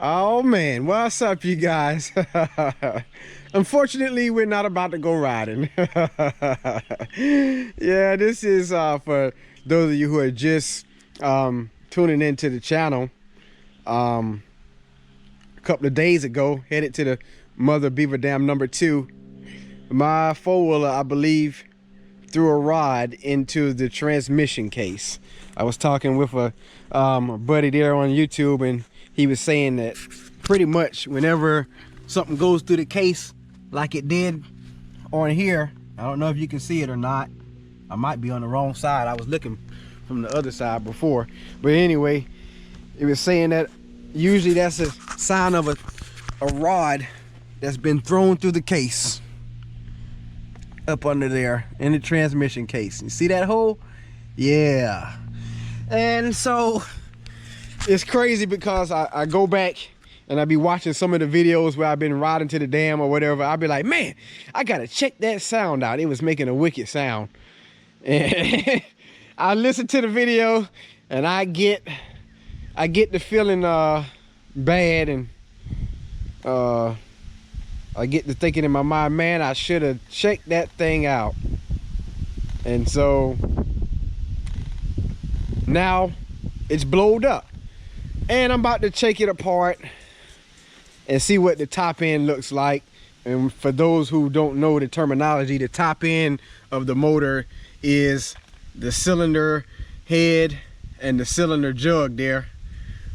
Oh man, what's up you guys? Unfortunately, we're not about to go riding. Yeah, this is for those of you who are just tuning into the channel. A couple of days ago, headed to the Mother Beaver Dam #2. My four-wheeler, I believe, threw a rod into the transmission case. I was talking with a buddy there on YouTube, and he was saying that pretty much whenever something goes through the case like it did on here, I don't know if you can see it or not. I might be on the wrong side. I was looking from the other side before, but anyway, it was saying that usually that's a sign of a rod that's been thrown through the case up under there in the transmission case. You see that hole? Yeah. And so it's crazy because I go back and I be watching some of the videos where I've been riding to the dam or whatever. I'll be like, man, I gotta check that sound out. It was making a wicked sound. And I listen to the video and I get the feeling bad, and I get to thinking in my mind, man, I should have checked that thing out. And so now it's blowed up, and I'm about to take it apart and see what the top end looks like. And for those who don't know the terminology, the top end of the motor is the cylinder head and the cylinder jug there,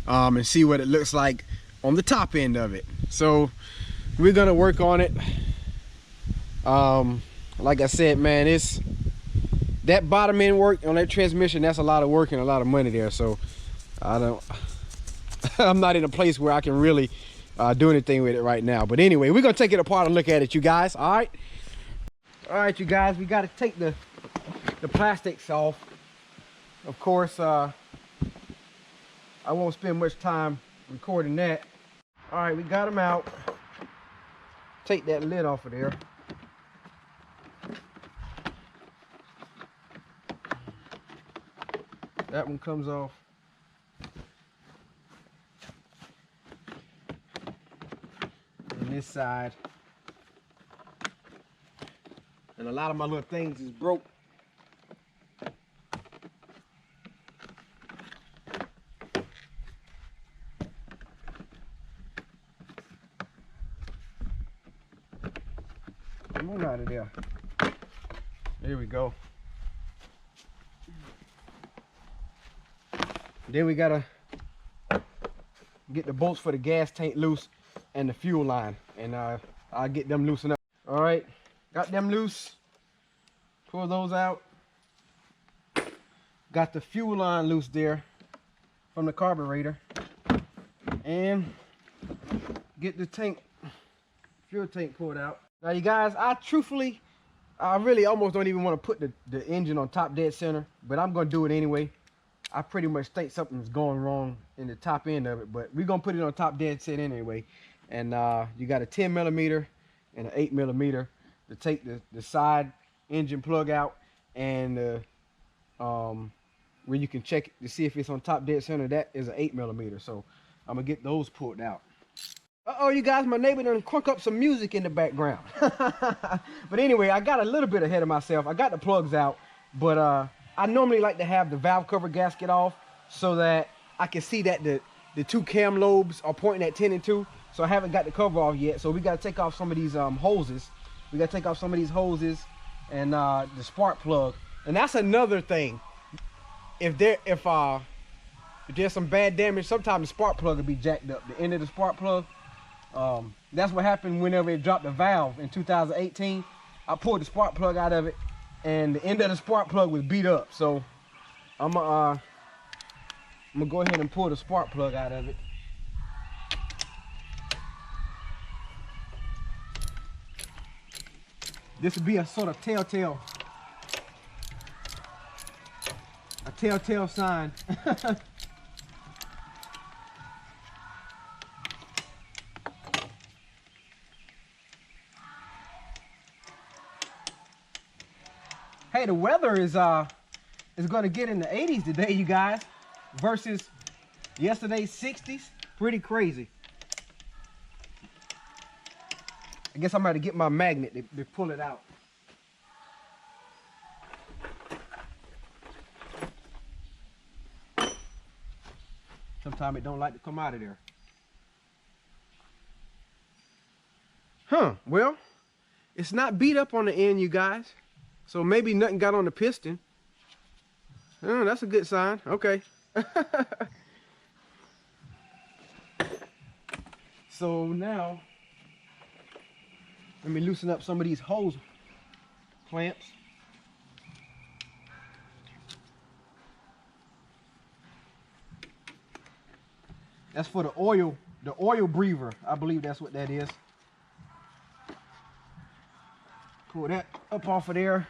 and see what it looks like on the top end of it. So we're gonna work on it. Like I said, man, it's that bottom end work on that transmission. That's a lot of work and a lot of money there. So I'm not in a place where I can really do anything with it right now. But anyway, we're gonna take it apart and look at it, you guys. All right, you guys, we got to take the plastics off. Of course, I won't spend much time recording that. All right, we got them out. Take that lid off of there. That one comes off. And this side. And a lot of my little things is broke. Come on out of there. There we go. Then we gotta get the bolts for the gas tank loose and the fuel line, and I'll get them loosened up. All right, got them loose. Pull those out. Got the fuel line loose there from the carburetor, and get the tank, fuel tank pulled out. Now you guys, I really almost don't even want to put the engine on top dead center, but I'm gonna do it anyway. I pretty much think something's going wrong in the top end of it, but we're gonna put it on top dead center anyway. And you got a 10mm and an 8mm to take the side engine plug out, and where you can check it to see if it's on top dead center. That is an 8mm, so I'm gonna get those pulled out. Uh-oh, you guys, my neighbor done crunk up some music in the background. But anyway, I got a little bit ahead of myself. I got the plugs out, but I normally like to have the valve cover gasket off so that I can see that the two cam lobes are pointing at 10 and 2. So I haven't got the cover off yet. So we got to take off some of these hoses. We got to take off some of these hoses and the spark plug. And that's another thing. If there's some bad damage, sometimes the spark plug will be jacked up. The end of the spark plug. That's what happened whenever it dropped the valve in 2018. I pulled the spark plug out of it, and the end of the spark plug was beat up. So I'm gonna go ahead and pull the spark plug out of it. This would be a sort of telltale sign. Hey, the weather is going to get in the 80s today, you guys, versus yesterday's 60s. Pretty crazy. I guess I'm going to get my magnet to pull it out. Sometimes it don't like to come out of there. Huh, well, it's not beat up on the end, you guys. So maybe nothing got on the piston. Oh, that's a good sign. Okay. So now, let me loosen up some of these hose clamps. That's for the oil breather. I believe that's what that is. Pull that up off of there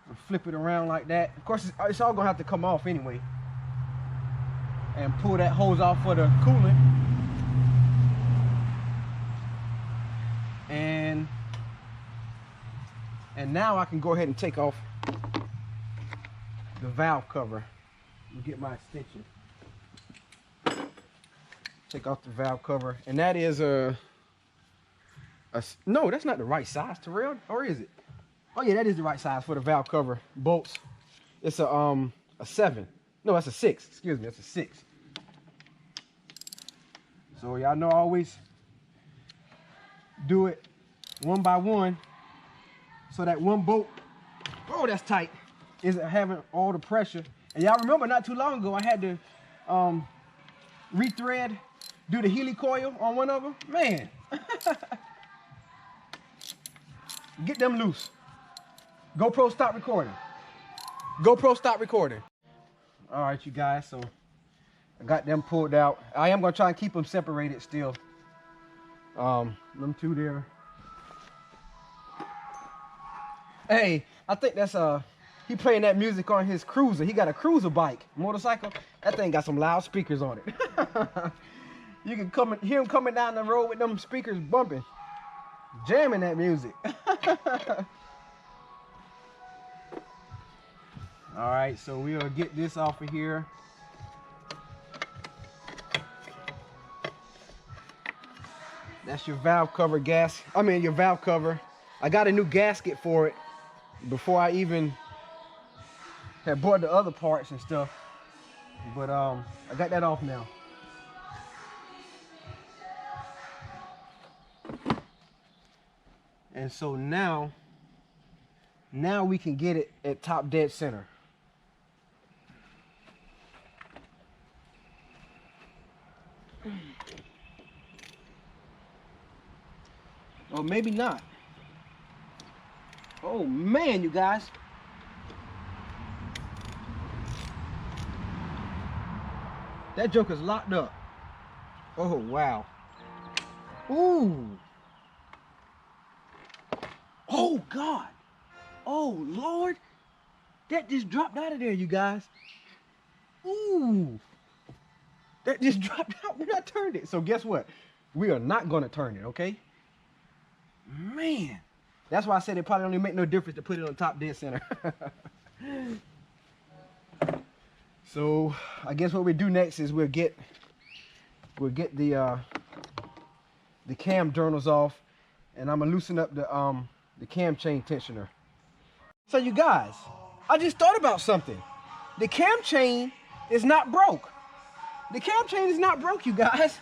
and flip it around like that. Of course, it's all gonna have to come off anyway. And pull that hose off for the coolant. And now I can go ahead and take off the valve cover. Let me get my extension. Take off the valve cover, and that is no, that's not the right size, Terrell, or is it? Oh yeah, that is the right size for the valve cover bolts. It's a 7. No, that's a 6. Excuse me, that's a 6. So y'all know I always do it one by one, so that one bolt, oh that's tight, isn't having all the pressure. And y'all remember not too long ago I had to rethread, do the helicoil on one of them. Man, get them loose. GoPro, stop recording. GoPro, stop recording. All right, you guys, so I got them pulled out. I am gonna try and keep them separated still. Them two there. Hey, I think that's he playing that music on his cruiser. He got a cruiser bike, motorcycle. That thing got some loud speakers on it. You can hear him coming down the road with them speakers bumping, jamming that music. All right, so we'll get this off of here. That's your valve cover your valve cover. I got a new gasket for it before I even had bought the other parts and stuff. But I got that off now. And so now we can get it at top dead center. Or maybe not. Oh man, you guys. That joker's locked up. Oh wow. Ooh. Oh God. Oh Lord. That just dropped out of there, you guys. Ooh. That just dropped out when I turned it. So guess what? We are not gonna turn it, okay? Man. That's why I said it probably only make no difference to put it on top dead center. So I guess what we do next is we'll get the cam journals off, and I'm gonna loosen up the cam chain tensioner. So you guys, I just thought about something. The cam chain is not broke. The cam chain is not broke, you guys.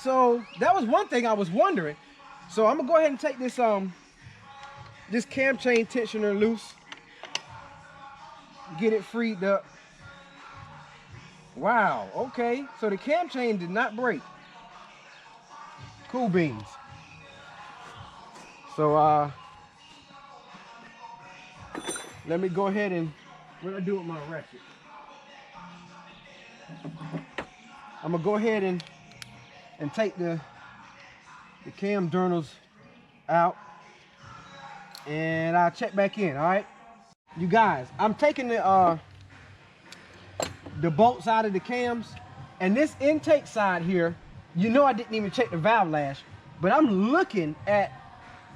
So that was one thing I was wondering. So I'm gonna go ahead and take this this cam chain tensioner loose, get it freed up. Wow, okay, so the cam chain did not break. Cool beans. So let me go ahead and what do I do with my ratchet? I'm gonna go ahead and take the cam journals out, and I'll check back in. All right, you guys, I'm taking the bolts out of the cams, and this intake side here, you know, I didn't even check the valve lash, but I'm looking at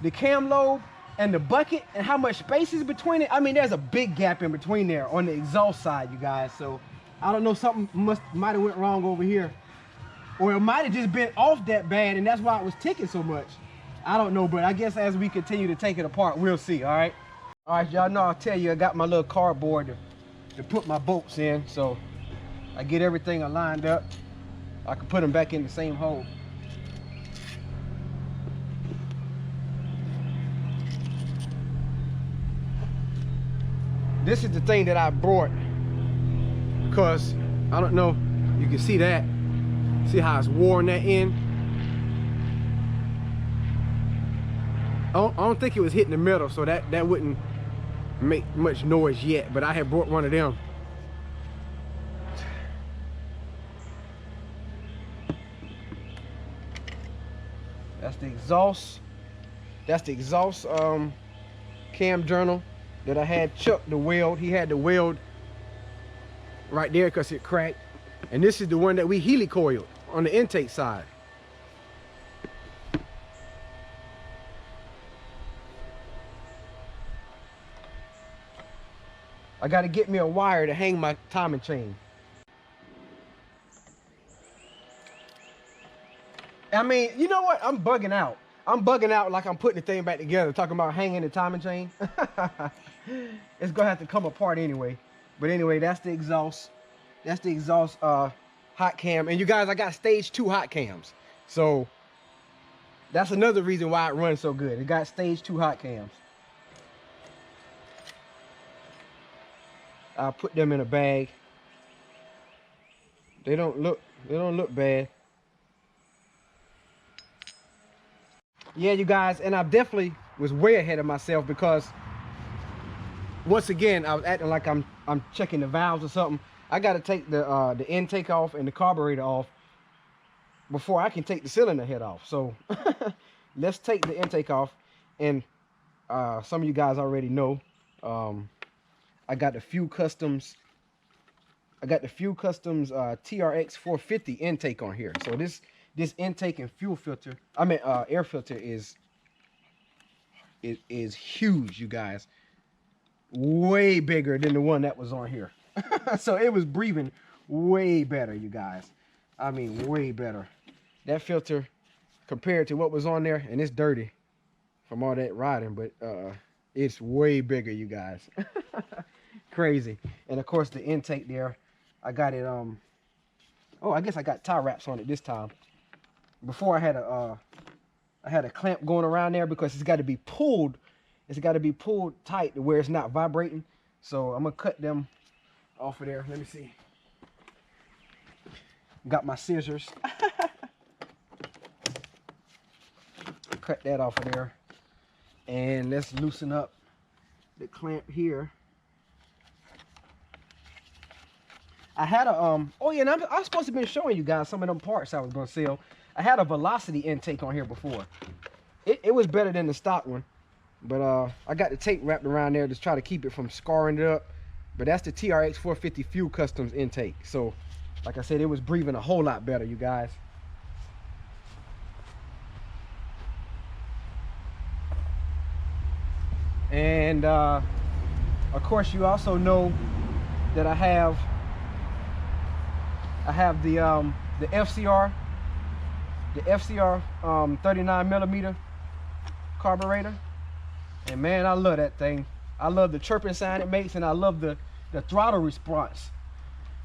the cam lobe and the bucket and how much space is between it. I mean, there's a big gap in between there on the exhaust side, you guys. So I don't know, something might have went wrong over here, or it might have just been off that bad, and that's why it was ticking so much. I don't know, but I guess as we continue to take it apart, we'll see. All right, y'all know, I'll tell you, I got my little cardboard to put my bolts in, so I get everything aligned up. I can put them back in the same hole. This is the thing that I brought because I don't know, you can see that. See how it's worn that in? I don't think it was hitting the metal, so that wouldn't make much noise yet, but I had brought one of them. That's the exhaust. That's the exhaust cam journal that I had Chuck to weld. He had to weld right there because it cracked. And this is the one that we helicoiled on the intake side. I got to get me a wire to hang my timing chain. I mean, you know what? I'm bugging out. I'm bugging out like I'm putting the thing back together, talking about hanging the timing chain. It's gonna have to come apart anyway. But anyway, that's the exhaust. That's the exhaust hot cam. And you guys, I got stage 2 hot cams. So that's another reason why it runs so good. It got stage 2 hot cams. I'll put them in a bag. They don't look bad. Yeah, you guys, and I definitely was way ahead of myself because once again, I was acting like I'm checking the valves or something. I got to take the intake off and the carburetor off before I can take the cylinder head off. So let's take the intake off. And some of you guys already know, I got the Few Customs. I got the Few Customs TRX 450 intake on here. So this intake and fuel filter, air filter is huge, you guys. Way bigger than the one that was on here. So it was breathing way better, you guys. I mean, way better. That filter compared to what was on there, and it's dirty from all that riding, but it's way bigger, you guys. Crazy. And of course the intake there, I got it oh, I guess I got tie wraps on it this time. Before I had a clamp going around there because it's got to be pulled. It's got to be pulled tight to where it's not vibrating. So I'm gonna cut them off of there. Let me see. Got my scissors. Cut that off of there. And let's loosen up the clamp here. I had a oh yeah, and I was supposed to be showing you guys some of them parts I was gonna sell. I had a velocity intake on here before. It was better than the stock one, but I got the tape wrapped around there to try to keep it from scarring it up. But that's the TRX 450 Fuel Customs intake. So like I said, it was breathing a whole lot better, you guys. And of course you also know that I have the FCR 39 millimeter carburetor, and man, I love that thing. I love the chirping sound it makes, and I love the throttle response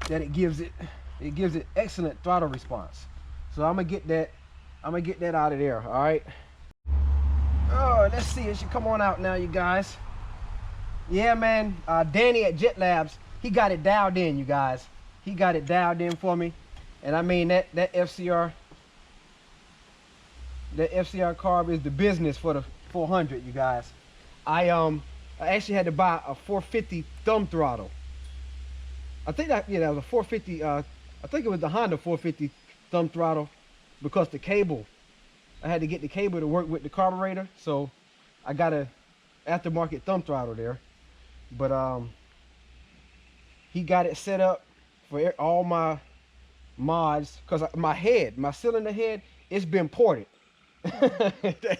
that it gives it. It gives it excellent throttle response. So I'm gonna get that out of there. All right. Oh, let's see. It should come on out now, you guys. Yeah, man. Danny at Jet Labs, he got it dialed in, you guys. He got it dialed in for me, and I mean that FCR carb is the business for the 400, you guys. I actually had to buy a 450 thumb throttle. I think that, yeah, that was a 450. I think it was the Honda 450 thumb throttle because the cable. I had to get the cable to work with the carburetor, so I got a aftermarket thumb throttle there. But he got it set up for all my mods because my cylinder head, it's been ported.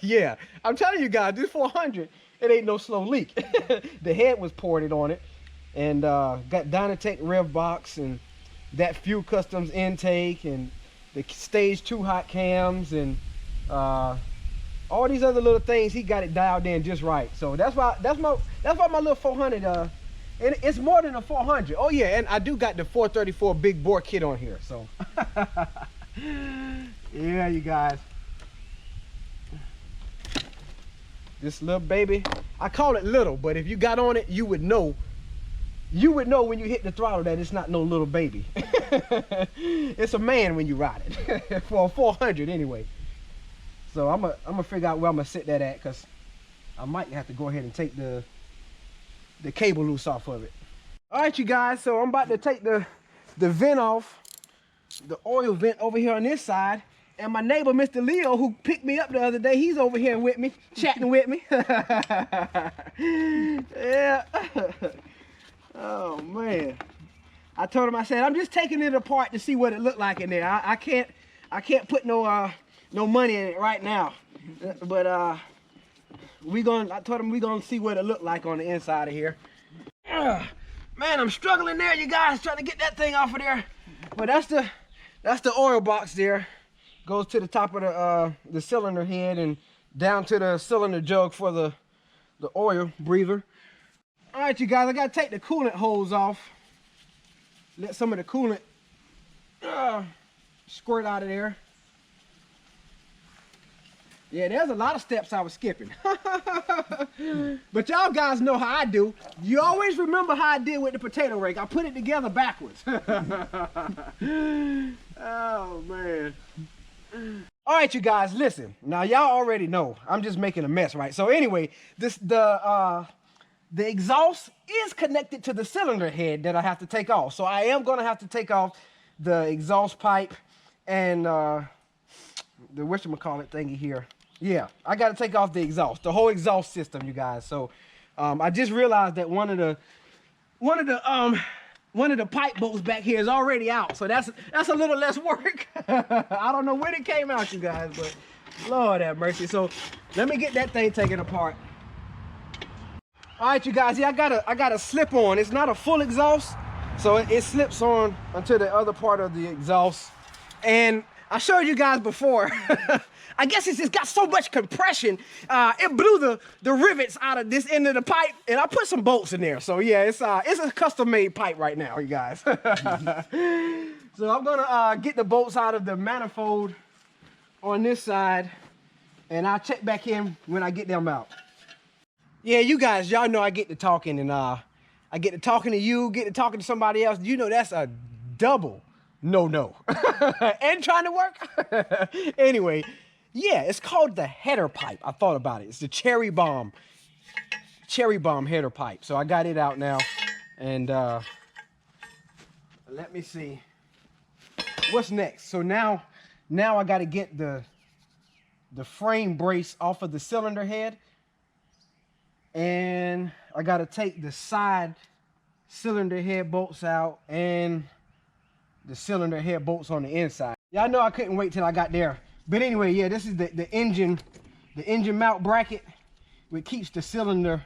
Yeah, I'm telling you guys, this 400, it ain't no slow leak. The head was ported on it, and got Dynatech rev box and that Fuel Customs intake and the stage 2 hot cams and all All these other little things, he got it dialed in just right. So that's why my little 400, and it's more than a 400. Oh yeah, and I do got the 434 big bore kit on here. So yeah, you guys. This little baby, I call it little, but if you got on it, you would know. You would know when you hit the throttle that it's not no little baby. It's a man when you ride it. For a 400 anyway. So I'm gonna figure out where I'm gonna sit that at, because I might have to go ahead and take the cable loose off of it. All right, you guys, so I'm about to take the vent off, the oil vent over here on this side. And my neighbor, Mr. Leo, who picked me up the other day, he's over here with me, chatting with me. Yeah. Oh man. I told him, I said, I'm just taking it apart to see what it looked like in there. I can't put no money in it right now. But I told him we gonna see what it looked like on the inside of here. Man, I'm struggling there, you guys, trying to get that thing off of there. But that's the oil box there. Goes to the top of the cylinder head and down to the cylinder jug for the oil breather. All right, you guys, I gotta take the coolant hose off. Let some of the coolant squirt out of there. Yeah, there's a lot of steps I was skipping. But y'all guys know how I do. You always remember how I did with the potato rake. I put it together backwards. Oh, man. All right, you guys, listen. Now, y'all already know. I'm just making a mess, right? So anyway, the exhaust is connected to the cylinder head that I have to take off. So I am going to have to take off the exhaust pipe and the whatchamacallit thingy here. Yeah, I got to take off the exhaust, the whole exhaust system, you guys. So I just realized that one of the pipe bolts back here is already out. So that's a little less work. I don't know when it came out, you guys, but Lord have mercy. So let me get that thing taken apart. All right, you guys, yeah, I got a slip on. It's not a full exhaust, so it slips on onto the other part of the exhaust. And I showed you guys before, I guess it's just got so much compression, it blew the rivets out of this end of the pipe, and I put some bolts in there. So yeah, it's a custom-made pipe right now, you guys. So I'm gonna get the bolts out of the manifold on this side, and I'll check back in when I get them out. Yeah, you guys, y'all know I get to talking, and I get to talking to you, get to talking to somebody else. You know that's a double no. And trying to work. Anyway, yeah, it's called the header pipe. I thought about it. It's the cherry bomb header pipe. So I got it out now, and let me see what's next. So now I got to get the frame brace off of the cylinder head. And I got to take the side cylinder head bolts out and the cylinder head bolts on the inside. Y'all know I couldn't wait till I got there. But anyway, yeah, this is the engine mount bracket, which keeps the cylinder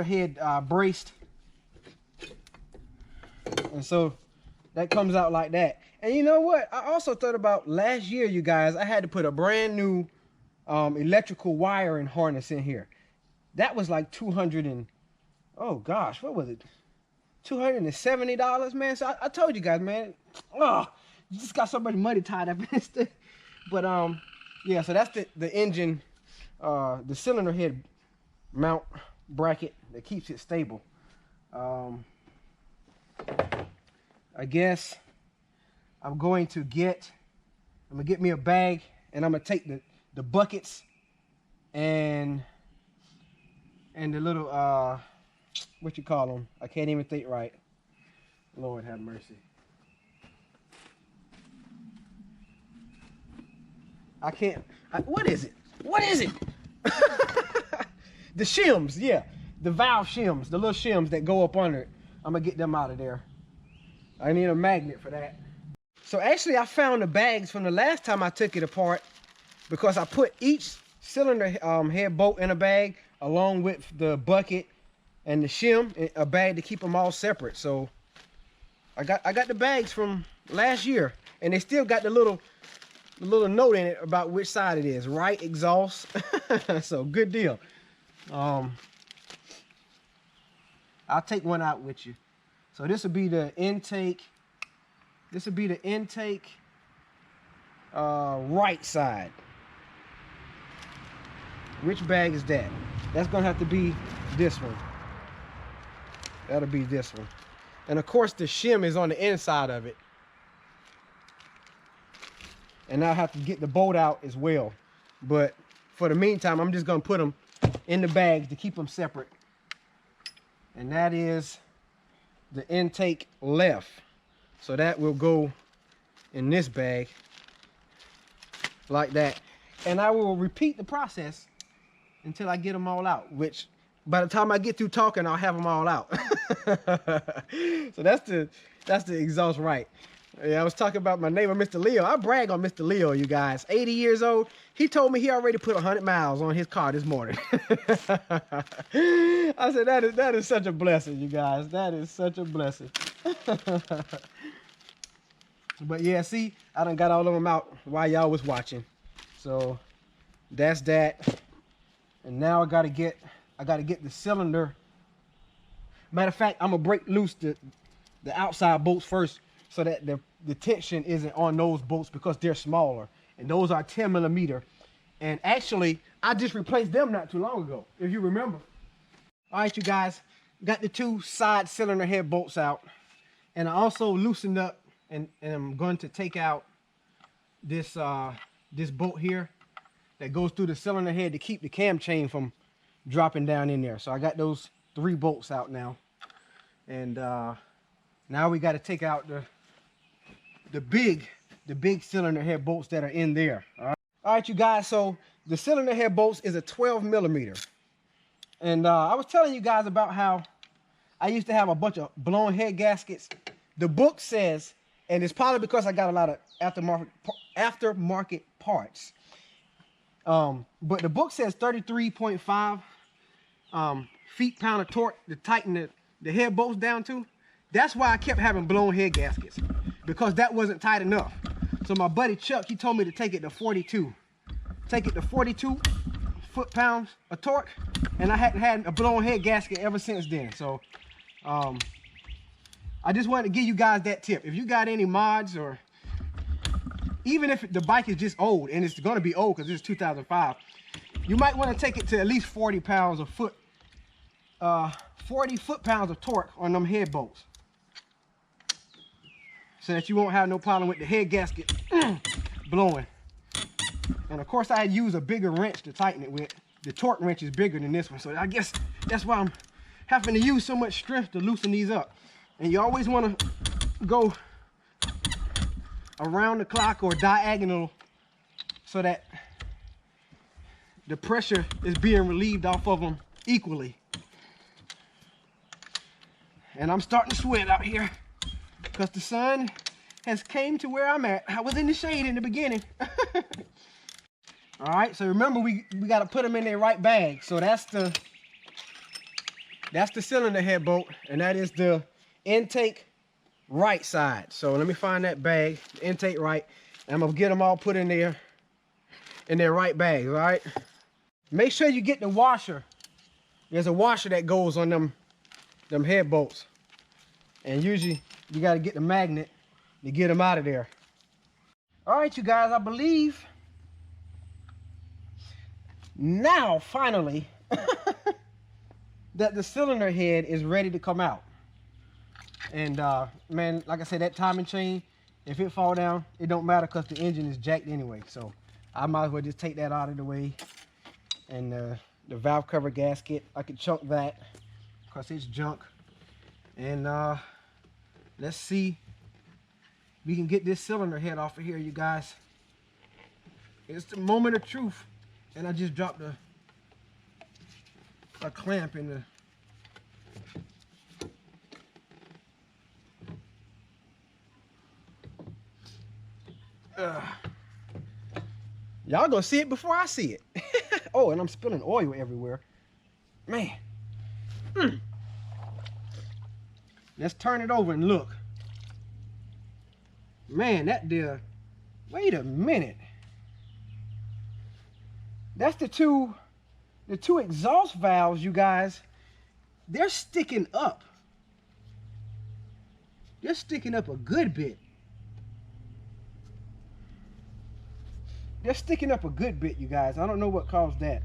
head braced. And so that comes out like that. And you know what? I also thought about last year, you guys, I had to put a brand new electrical wiring harness in here. That was like $200 and, oh gosh, what was it? $270, man. So I told you guys, man, oh, you just got so much money tied up in this thing. But yeah, so that's the engine, the cylinder head mount bracket that keeps it stable. I guess I'm gonna get me a bag, and I'm gonna take the buckets and the little what you call them? I can't even think right. Lord have mercy. I can't. What is it? What is it? The shims, yeah, the valve shims, the little shims that go up under it. I'm gonna get them out of there. I need a magnet for that. So actually, I found the bags from the last time I took it apart, because I put each cylinder head bolt in a bag along with the bucket and the shim in a bag to keep them all separate. So I got the bags from last year, and they still got the little little note in it about which side it is. Right exhaust. So good deal. I'll take one out with you. So this will be the intake. This will be the intake right side. Which bag is that? That's gonna have to be this one. That'll be this one. And of course the shim is on the inside of it. And I'll have to get the bolt out as well. But for the meantime, I'm just gonna put them in the bags to keep them separate. And that is the intake left. So that will go in this bag like that. And I will repeat the process until I get them all out, which by the time I get through talking, I'll have them all out. So that's the exhaust right. Yeah, I was talking about my neighbor, Mr. Leo. I brag on Mr. Leo, you guys. 80 years old. He told me he already put 100 miles on his car this morning. I said, that is such a blessing, you guys. That is such a blessing. But yeah, see, I done got all of them out while y'all was watching. So that's that. And now I gotta get the cylinder. Matter of fact, I'm gonna break loose the outside bolts first, so that the tension isn't on those bolts because they're smaller. And those are 10 millimeter. And actually, I just replaced them not too long ago, if you remember. All right, you guys, got the 2 side cylinder head bolts out. And I also loosened up, and I'm going to take out this this bolt here that goes through the cylinder head to keep the cam chain from dropping down in there. So I got those 3 bolts out now. And now we got to take out the big cylinder head bolts that are in there. All right, you guys, so the cylinder head bolts is a 12 millimeter. And I was telling you guys about how I used to have a bunch of blown head gaskets. The book says, and it's probably because I got a lot of aftermarket parts, but the book says 33.5 feet-pound of torque to tighten the head bolts down to. That's why I kept having blown head gaskets, because that wasn't tight enough. So my buddy Chuck, he told me to take it to 42. Take it to 42 foot-pounds of torque, and I hadn't had a blown head gasket ever since then. So I just wanted to give you guys that tip. If you got any mods, or even if the bike is just old, and it's going to be old because it's 2005, you might want to take it to at least 40 pounds of 40 foot-pounds of torque on them head bolts, so that you won't have no problem with the head gasket blowing. And of course, I had used a bigger wrench to tighten it with. The torque wrench is bigger than this one, so I guess that's why I'm having to use so much strength to loosen these up. And you always want to go around the clock or diagonal, so that the pressure is being relieved off of them equally. And I'm starting to sweat out here because the sun has came to where I'm at. I was in the shade in the beginning. All right, so remember, we got to put them in their right bag. So that's the cylinder head bolt, and that is the intake right side. So let me find that bag, the intake right, and I'm gonna get them all put in their right bags. All right, make sure you get the washer. There's a washer that goes on them head bolts, and usually you got to get the magnet to get them out of there. All right, you guys, I believe now finally that the cylinder head is ready to come out. And man, like I said, that timing chain, if it fall down, it don't matter because the engine is jacked anyway. So I might as well just take that out of the way. And the valve cover gasket, I could chunk that because it's junk. And let's see, we can get this cylinder head off of here, you guys. It's the moment of truth. And I just dropped a clamp in the y'all gonna see it before I see it. Oh, and I'm spilling oil everywhere, man. Let's turn it over and look. Man, that deal, wait a minute. That's the two exhaust valves, you guys. They're sticking up. They're sticking up a good bit. They're sticking up a good bit, you guys. I don't know what caused that.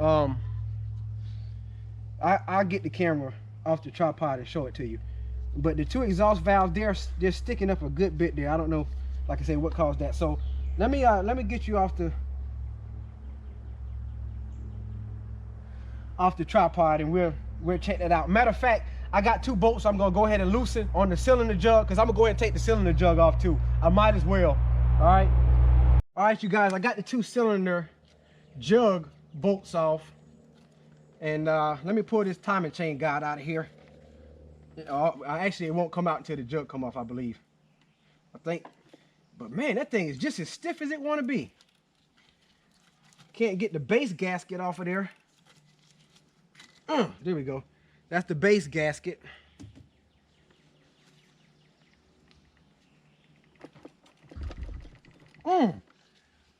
I'll get the camera off the tripod and show it to you. But the two exhaust valves, they're sticking up a good bit there. I don't know, like I say, what caused that. So let me get you off the tripod, and we'll check that out. Matter of fact, I got 2 bolts I'm gonna go ahead and loosen on the cylinder jug, because I'm gonna go ahead and take the cylinder jug off too. I might as well. All right, you guys, I got the 2 cylinder jug bolts off, and let me pull this timing chain guide out of here. Actually, it won't come out until the jug come off, I believe. I think. But man, that thing is just as stiff as it want to be. Can't get the base gasket off of there. There we go. That's the base gasket.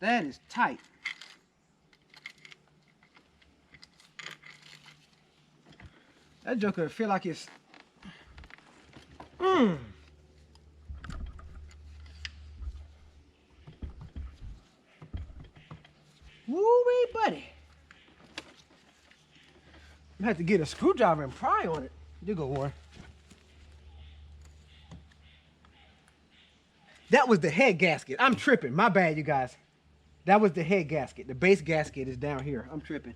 That is tight. That joker feel like it's woo-wee, buddy. I have to get a screwdriver and pry on it. You go, Warren. That was the head gasket. I'm tripping. My bad, you guys. That was the head gasket. The base gasket is down here. I'm tripping.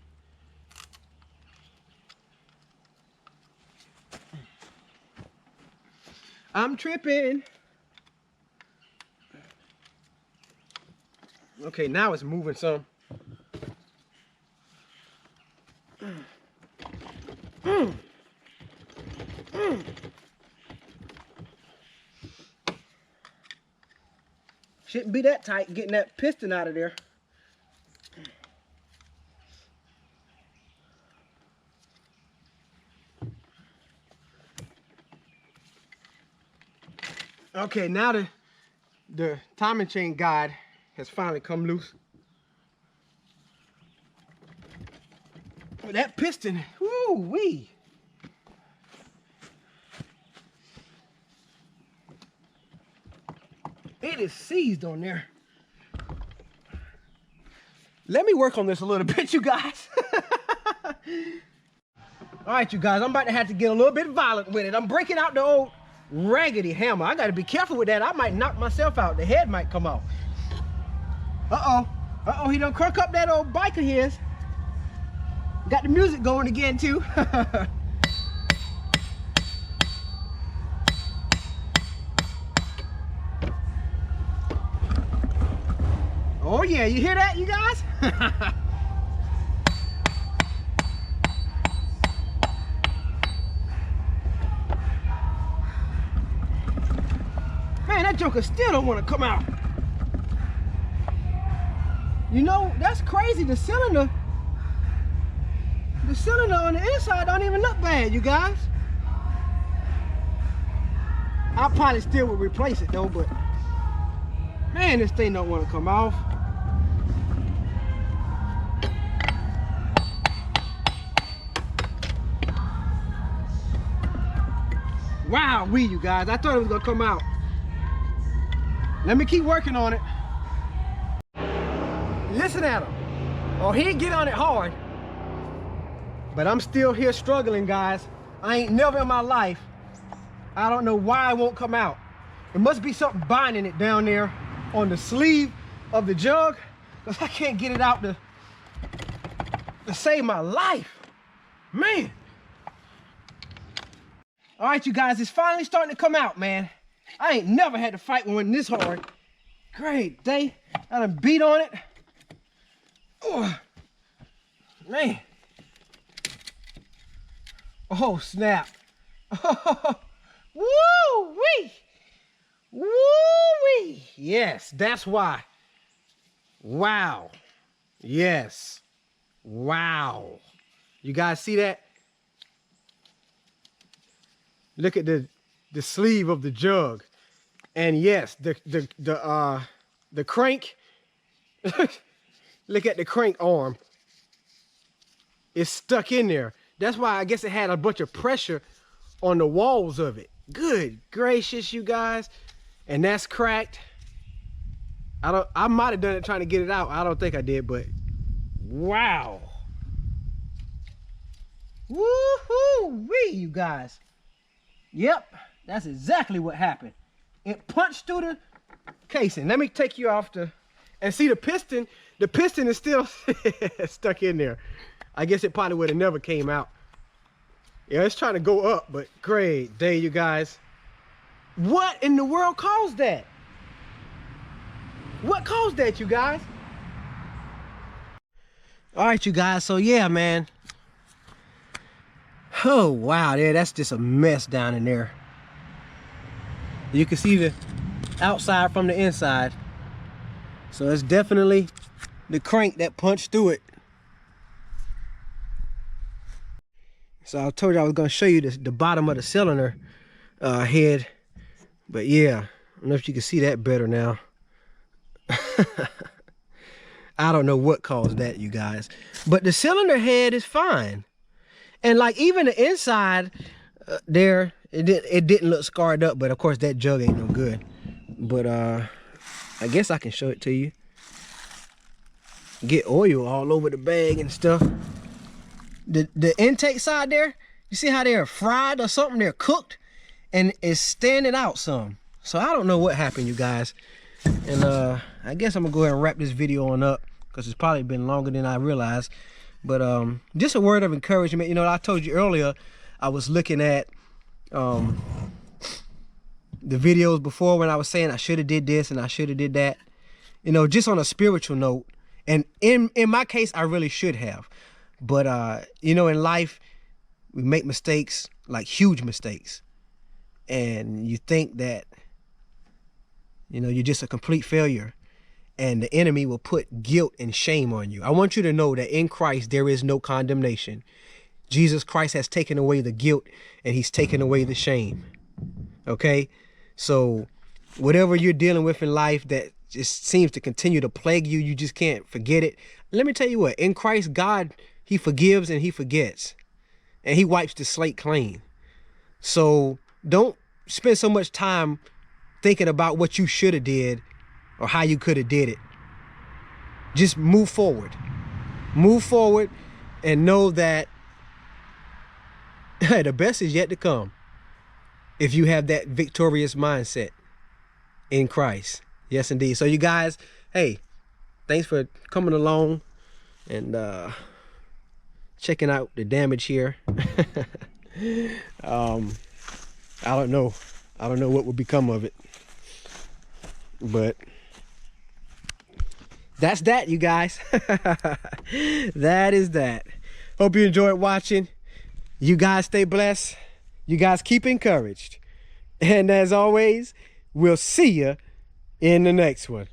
I'm tripping. Okay, now it's moving some. Shouldn't be that tight getting that piston out of there. Okay, now the timing chain guide has finally come loose. That piston, woo-wee. It is seized on there. Let me work on this a little bit, you guys. All right, you guys, I'm about to have to get a little bit violent with it. I'm breaking out the old raggedy hammer. I got to be careful with that. I might knock myself out. The head might come off. Uh-oh, he done crunk up that old bike of his. Got the music going again, too. Oh yeah, you hear that, you guys? Man, that joker still don't want to come out. You know, that's crazy. The cylinder on the inside don't even look bad, you guys. I probably still would replace it though, but man, this thing don't want to come off. Wow, you guys, I thought it was gonna come out. Let me keep working on it. Listen at him. Oh, he didn't get on it hard. But I'm still here struggling, guys. I ain't never in my life. I don't know why it won't come out. There must be something binding it down there on the sleeve of the jug, because I can't get it out to save my life. Man. All right, you guys, it's finally starting to come out, man. I ain't never had to fight one this hard. Great day. I done beat on it. Oh, man. Oh, snap. Woo-wee. Woo-wee. Yes, that's why. Wow. Yes. Wow. You guys see that? Look at the sleeve of the jug. And yes, the crank Look at the crank arm. It's stuck in there. That's why I guess it had a bunch of pressure on the walls of it. Good gracious, you guys. And that's cracked. I might have done it trying to get it out. I don't think I did, but wow. Woohoo-wee, you guys. Yep, that's exactly what happened. It punched through the casing. Let me take you off and see the piston. The piston is still stuck in there. I guess it probably would have never came out. Yeah, it's trying to go up, but great day, you guys. What in the world caused that? What caused that, you guys? All right, you guys, so yeah, man. Oh, wow, there, that's just a mess down in there. You can see the outside from the inside. So it's definitely the crank that punched through it. So I told you I was gonna show you the bottom of the cylinder head. But yeah, I don't know if you can see that better now. I don't know what caused that, you guys. But the cylinder head is fine. And like even the inside there, it didn't look scarred up, but of course that jug ain't no good. But I guess I can show it to you. Get oil all over the bag and stuff. The intake side there, you see how they're fried or something? They're cooked and it's standing out some. So I don't know what happened, you guys. And I guess I'm gonna go ahead and wrap this video on up because it's probably been longer than I realized. But just a word of encouragement. You know, I told you earlier, I was looking at the videos before when I was saying I should have did this and I should have did that. You know, just on a spiritual note. And in my case, I really should have. But, you know, in life, we make mistakes, like huge mistakes. And you think that, you know, you're just a complete failure. And the enemy will put guilt and shame on you. I want you to know that in Christ, there is no condemnation. Jesus Christ has taken away the guilt and he's taken away the shame. Okay? So whatever you're dealing with in life that just seems to continue to plague you, you just can't forget it. Let me tell you what, in Christ, God, he forgives and he forgets. And he wipes the slate clean. So don't spend so much time thinking about what you should have did or how you could have did it. Just move forward. Move forward and know that the best is yet to come if you have that victorious mindset in Christ. Yes, indeed. So you guys, hey, thanks for coming along and checking out the damage here. I don't know what will become of it, but that's that, you guys. That is that. Hope you enjoyed watching. You guys stay blessed. You guys keep encouraged. And as always, we'll see you in the next one.